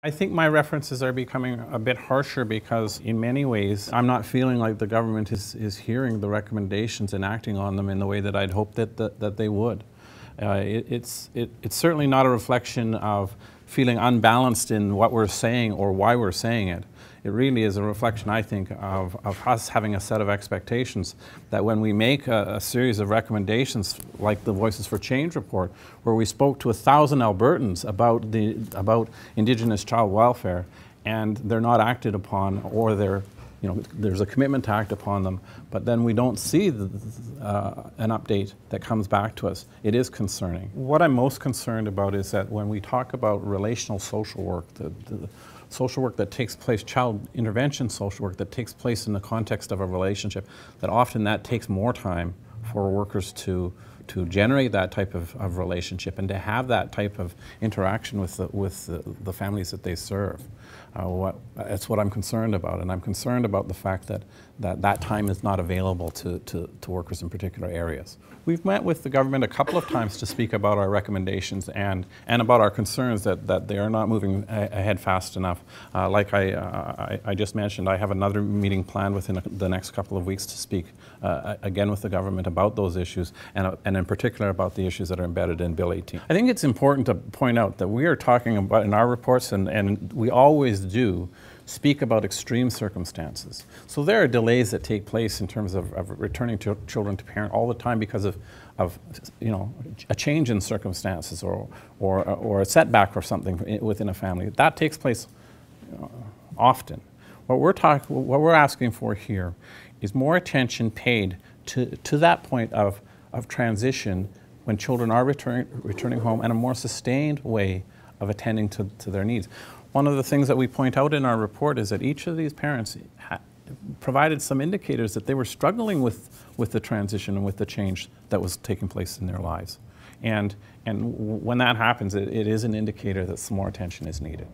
I think my references are becoming a bit harsher because in many ways I'm not feeling like the government is hearing the recommendations and acting on them in the way that I'd hoped that they would. It's certainly not a reflection of feeling unbalanced in what we're saying or why we're saying it. It really is a reflection, I think, of us having a set of expectations that when we make a series of recommendations like the Voices for Change report, where we spoke to 1,000 Albertans about Indigenous child welfare, and they're not acted upon, or there's a commitment to act upon them, but then we don't see an update that comes back to us. It is concerning. What I'm most concerned about is that when we talk about relational social work, the social work that takes place, child intervention social work that takes place in the context of a relationship, that often that takes more time for workers to generate that type of relationship and to have that type of interaction with the families that they serve. It's what I'm concerned about, and I'm concerned about the fact that time is not available to workers in particular areas. We've met with the government a couple of times to speak about our recommendations and about our concerns that they are not moving ahead fast enough. Like I just mentioned, I have another meeting planned within the next couple of weeks to speak again with the government about those issues, and in particular about the issues that are embedded in Bill 18. I think it's important to point out that we are talking about in our reports, and we always do, speak about extreme circumstances. So there are delays that take place in terms of returning children to parent all the time because of a change in circumstances or a setback or something within a family. That takes place often. What we're asking for here is more attention paid to that point of transition when children are returning home, and a more sustained way of attending to their needs. One of the things that we point out in our report is that each of these parents provided some indicators that they were struggling with the transition and with the change that was taking place in their lives. And when that happens, it is an indicator that some more attention is needed.